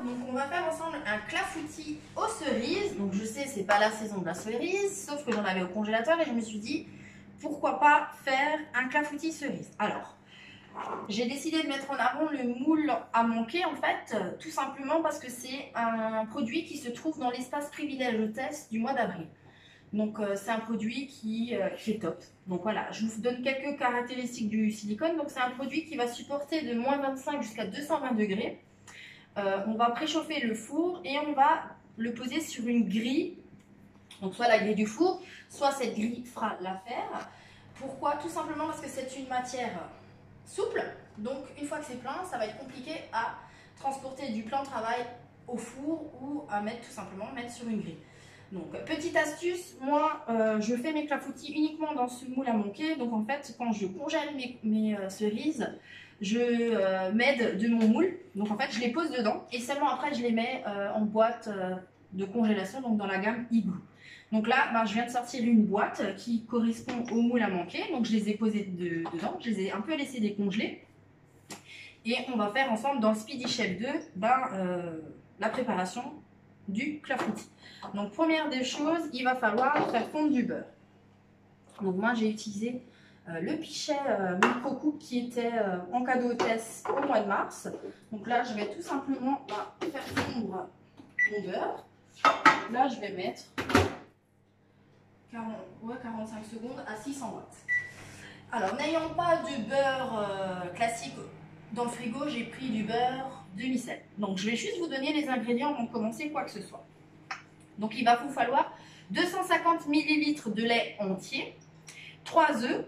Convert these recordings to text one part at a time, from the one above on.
Donc on va faire ensemble un clafoutis aux cerises. Donc je sais c'est pas la saison de la cerise, sauf que j'en avais au congélateur et je me suis dit pourquoi pas faire un clafoutis cerise. Alors j'ai décidé de mettre en avant le moule à manquer en fait, tout simplement parce que c'est un produit qui se trouve dans l'espace privilège test du mois d'avril. Donc c'est un produit qui est top. Donc voilà, je vous donne quelques caractéristiques du silicone. Donc c'est un produit qui va supporter de moins 25 jusqu'à 220 degrés. On va préchauffer le four et on va le poser sur une grille. Donc soit la grille du four, soit cette grille fera l'affaire. Pourquoi? Tout simplement parce que c'est une matière souple. Donc une fois que c'est plein, ça va être compliqué à transporter du plan de travail au four ou à mettre tout simplement sur une grille. Donc petite astuce, moi je fais mes clafoutis uniquement dans ce moule à manquer. Donc en fait quand je congèle mes cerises, je m'aide de mon moule. Donc en fait je les pose dedans et seulement après je les mets en boîte de congélation, donc dans la gamme Igloo. Donc là je viens de sortir une boîte qui correspond au moule à manquer. Donc je les ai posés dedans, je les ai un peu laissés décongeler. Et on va faire ensemble dans Speedy Chef 2 la préparation du clafoutis. Donc première des choses, il va falloir faire fondre du beurre. Donc moi j'ai utilisé le pichet Micro Coupe qui était en cadeau hôtesse au mois de mars. Donc là je vais tout simplement faire fondre mon beurre. Là je vais mettre 45 secondes à 600 watts. Alors n'ayant pas de beurre classique dans le frigo, j'ai pris du beurre demi-sel. Donc je vais juste vous donner les ingrédients avant de commencer quoi que ce soit. Donc il va vous falloir 250 ml de lait entier, 3 œufs,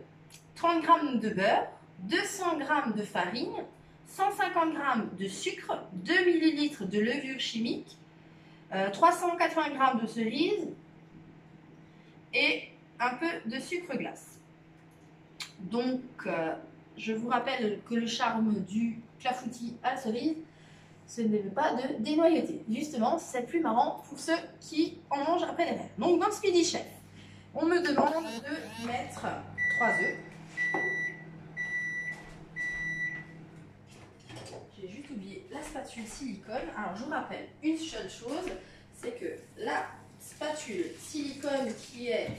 30 g de beurre, 200 g de farine, 150 g de sucre, 2 ml de levure chimique, 380 g de cerises et un peu de sucre glace. Donc je vous rappelle que le charme du clafoutis à cerise, ce n'est pas de dénoyauter. Justement, c'est plus marrant pour ceux qui en mangent après les verres. Donc, dans Speedy Chef, on me demande de mettre 3 œufs. J'ai juste oublié la spatule silicone. Alors, je vous rappelle une seule chose, c'est que la spatule silicone qui est,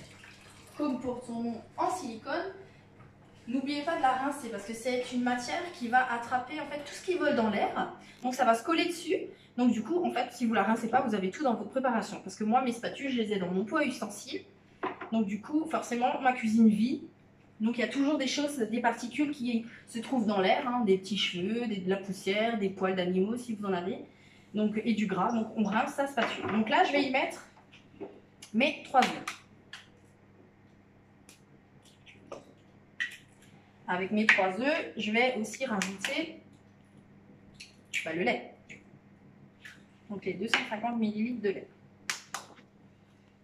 comme pour son nom, en silicone, n'oubliez pas de la rincer parce que c'est une matière qui va attraper en fait tout ce qui vole dans l'air. Donc ça va se coller dessus. Donc du coup, en fait, si vous la rincez pas, vous avez tout dans votre préparation. Parce que moi, mes spatules, je les ai dans mon pot à ustensiles. Donc du coup, forcément, ma cuisine vit. Donc il y a toujours des choses, des particules qui se trouvent dans l'air, hein, des petits cheveux, de la poussière, des poils d'animaux si vous en avez. Donc, et du gras. Donc on rince sa spatule. Donc là, je vais y mettre mes 3 œufs. Avec mes 3 œufs, je vais aussi rajouter le lait. Donc les 250 ml de lait.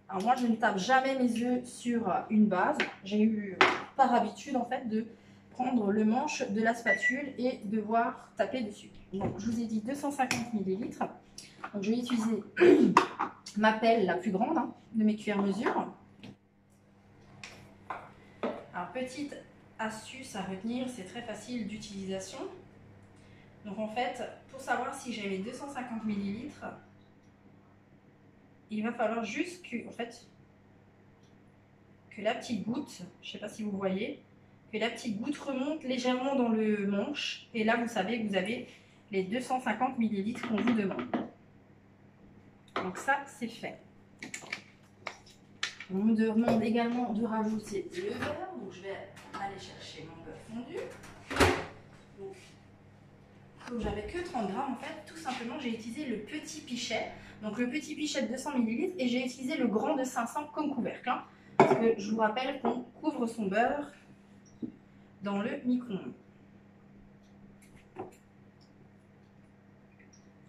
Alors moi, je ne tape jamais mes œufs sur une base. J'ai eu par habitude en fait de prendre le manche de la spatule et devoir taper dessus. Donc je vous ai dit 250 ml. Donc je vais utiliser ma pelle la plus grande de mes cuillères mesure. Alors petite astuce à retenir, c'est très facile d'utilisation. Donc en fait, pour savoir si j'ai mes 250 ml, il va falloir juste que, que la petite goutte, je ne sais pas si vous voyez, que la petite goutte remonte légèrement dans le manche. Et là, vous savez que vous avez les 250 ml qu'on vous demande. Donc ça, c'est fait. On me demande également de rajouter le beurre. Donc je vais aller chercher mon beurre fondu. Donc j'avais que 30 grammes en fait. Tout simplement, j'ai utilisé le petit pichet. Donc le petit pichet de 200 ml et j'ai utilisé le grand de 500 comme couvercle. Parce que je vous rappelle qu'on couvre son beurre dans le micro-ondes.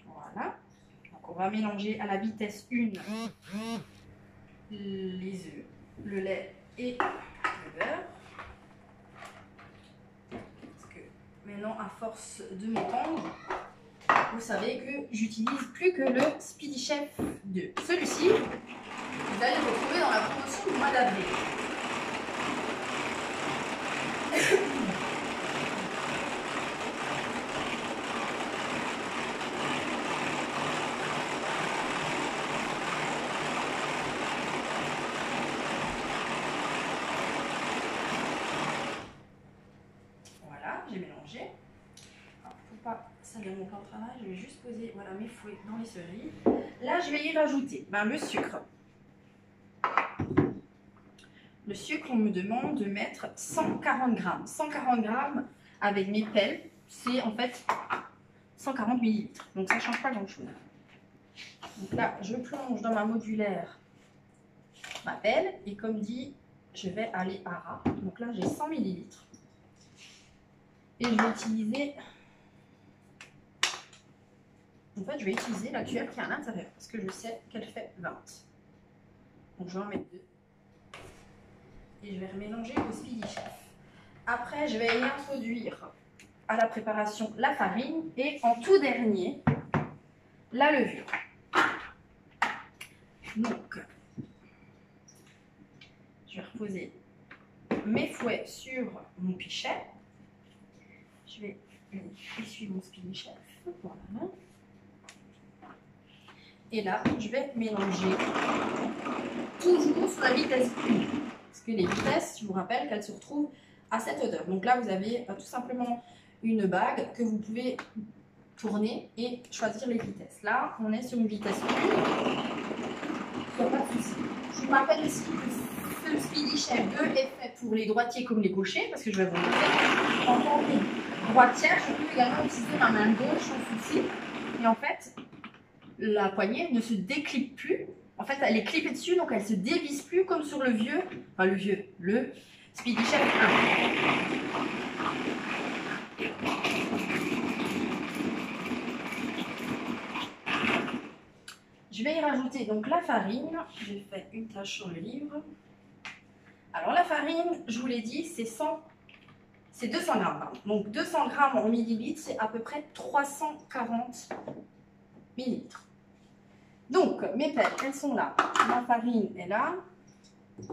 Voilà. Donc on va mélanger à la vitesse 1 les œufs, le lait et le beurre. Parce que maintenant, à force de m'étendre, vous savez que j'utilise plus que le Speedy Chef 2. Celui-ci, vous allez le retrouver dans la promotion du mois d'avril. regarde mon plan de travail, je vais juste poser voilà, mes fouets dans les cerises. Là, je vais y rajouter le sucre. Le sucre, on me demande de mettre 140 grammes. 140 grammes avec mes pelles, c'est en fait 140 millilitres. Donc ça ne change pas grand-chose. Donc là, je plonge dans ma modulaire ma pelle et comme dit, je vais aller à ras. Donc là, j'ai 100 millilitres. Et je vais utiliser... En fait, je vais utiliser la cuillère qui est à l'intérieur parce que je sais qu'elle fait 20. Donc je vais en mettre 2. Et je vais remélanger au Speedy Chef. Après, je vais y introduire à la préparation la farine et en tout dernier, la levure. Donc, je vais reposer mes fouets sur mon pichet. Je vais essuyer mon Speedy Chef. Voilà. Et là, je vais mélanger toujours sur la vitesse 1. Parce que les vitesses, je vous rappelle qu'elles se retrouvent à cette hauteur. Donc là, vous avez tout simplement une bague que vous pouvez tourner et choisir les vitesses. Là, on est sur une vitesse 1. Il n'y a pas de souci. Je vous rappelle aussi que ce Speedy Chef 2 est fait pour les droitiers comme les gauchers, parce que je vais vous montrer. En tant que droitière, je peux également utiliser ma main gauche sans souci. Et en fait, la poignée ne se déclipe plus. En fait, elle est clippée dessus, donc elle ne se dévisse plus comme sur le le Speedy Chef 1. Je vais y rajouter donc la farine. J'ai fait une tache sur le livre. Alors la farine, je vous l'ai dit, c'est 200 grammes. Donc 200 grammes en millilitres, c'est à peu près 340 millilitres. Donc, mes pelles, elles sont là. Ma farine est là. Et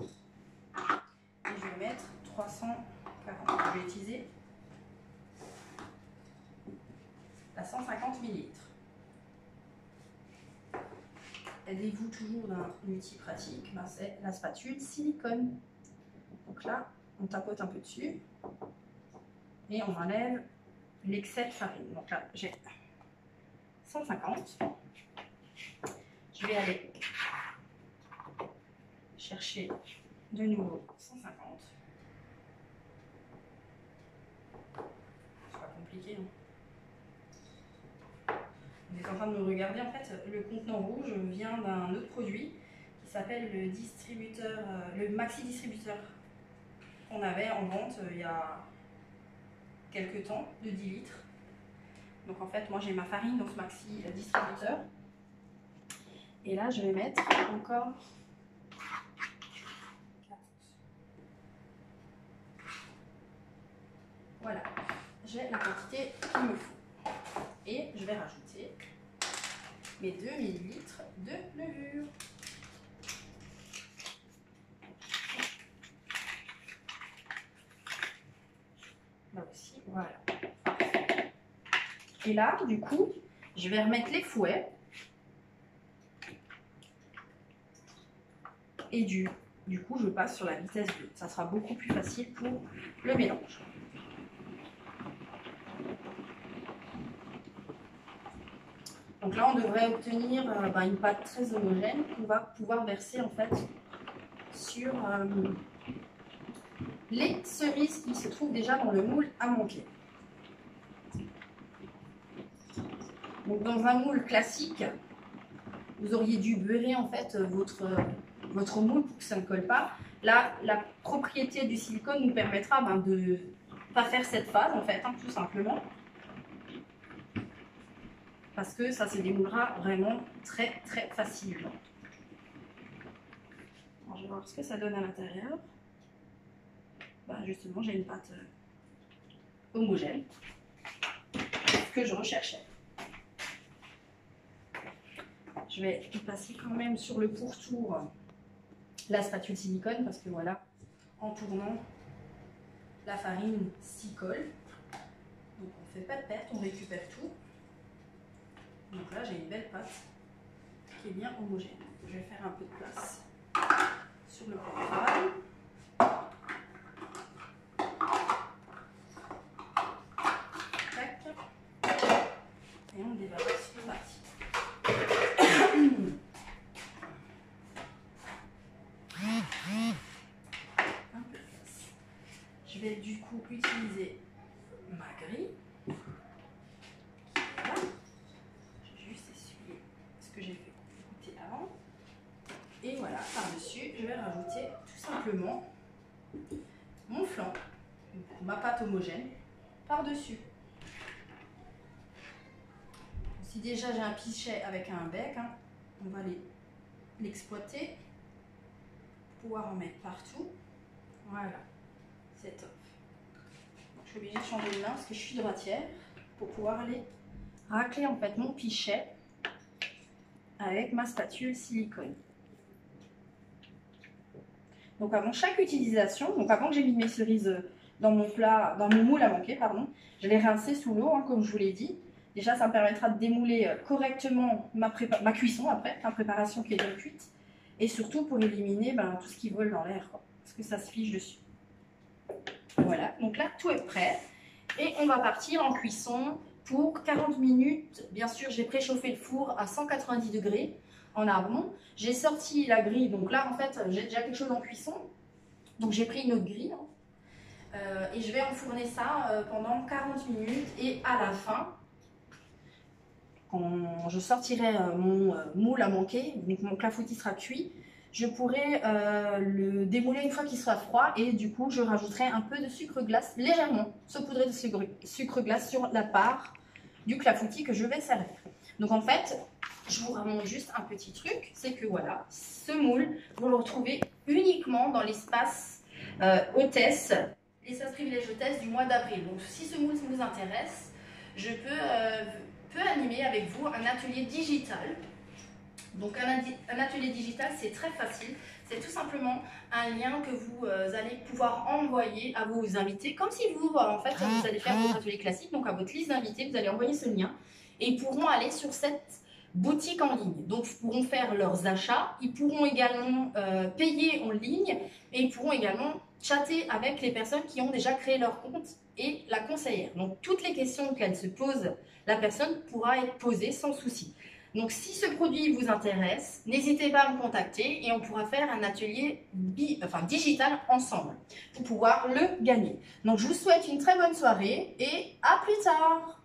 je vais mettre 340. Je vais utiliser la 150 millilitres. Aidez-vous toujours d'un outil pratique. C'est la spatule silicone. Donc là, on tapote un peu dessus. Et on enlève l'excès de farine. Donc là, j'ai 150. Je vais aller chercher de nouveau 150. C'est pas compliqué. Vous êtes en train de me regarder. En fait, le contenant rouge vient d'un autre produit qui s'appelle le distributeur, le maxi distributeur qu'on avait en vente il y a quelques temps de 10 litres. Donc en fait, moi j'ai ma farine dans ce maxi distributeur. Et là, je vais mettre encore 4. Voilà, j'ai la quantité qu'il me faut. Et je vais rajouter mes 2 ml de levure. Là aussi, voilà. Et là, du coup, je vais remettre les fouets. Et du coup, je passe sur la vitesse 2. Ça sera beaucoup plus facile pour le mélange. Donc là, on devrait obtenir une pâte très homogène qu'on va pouvoir verser en fait sur les cerises qui se trouvent déjà dans le moule à monter. Donc dans un moule classique, vous auriez dû beurrer en fait votre moule pour que ça ne colle pas. Là, la propriété du silicone nous permettra de ne pas faire cette phase en fait, tout simplement. Parce que ça se démoulera vraiment très très facilement. Alors, je vais voir ce que ça donne à l'intérieur. Justement, j'ai une pâte homogène, ce que je recherchais. Je vais y passer quand même sur le pourtour la spatule silicone parce que voilà, en tournant, la farine s'y colle. Donc on ne fait pas de perte, on récupère tout. Donc là, j'ai une belle pâte qui est bien homogène. Je vais faire un peu de place sur le plan de travail. je vais rajouter tout simplement mon flan, ma pâte homogène, par-dessus. Si déjà j'ai un pichet avec un bec, hein, on va l'exploiter, pouvoir en mettre partout. Voilà, c'est top. Je suis obligée de changer de main parce que je suis droitière pour pouvoir aller racler en fait mon pichet avec ma spatule silicone. Donc avant chaque utilisation, donc avant que j'ai mis mes cerises dans mon plat, dans mon moule à manquer, pardon, je les rincer sous l'eau, hein, comme je vous l'ai dit. Déjà, ça me permettra de démouler correctement ma cuisson après, ma préparation qui est bien cuite. Et surtout pour éliminer tout ce qui vole dans l'air, parce que ça se fiche dessus. Voilà, donc là, tout est prêt. Et on va partir en cuisson pour 40 minutes. Bien sûr, j'ai préchauffé le four à 190 degrés en amont. J'ai sorti la grille, donc là, en fait, j'ai déjà quelque chose en cuisson. Donc j'ai pris une autre grille. Et je vais enfourner ça pendant 40 minutes. Et à la fin, quand je sortirai mon moule à manquer, donc mon clafoutis sera cuit, je pourrai le démouler une fois qu'il sera froid et du coup je rajouterai un peu de sucre glace, légèrement saupoudré de sucre glace sur la part du clafoutis que je vais servir. Donc en fait, je vous remonte juste un petit truc, c'est que voilà, ce moule, vous le retrouvez uniquement dans l'espace hôtesse, l'espace privilège hôtesse du mois d'avril. Donc si ce moule vous intéresse, je peux animer avec vous un atelier digital. Donc un atelier digital, c'est très facile. C'est tout simplement un lien que vous allez pouvoir envoyer à vos invités. Comme si vous allez faire votre atelier classique, donc à votre liste d'invités, vous allez envoyer ce lien. Et ils pourront aller sur cette boutique en ligne. Donc ils pourront faire leurs achats. Ils pourront également payer en ligne. Et ils pourront également chatter avec les personnes qui ont déjà créé leur compte et la conseillère. Donc toutes les questions qu'elle se pose, la personne pourra être posée sans souci. Donc si ce produit vous intéresse, n'hésitez pas à me contacter et on pourra faire un atelier digital ensemble pour pouvoir le gagner. Donc je vous souhaite une très bonne soirée et à plus tard.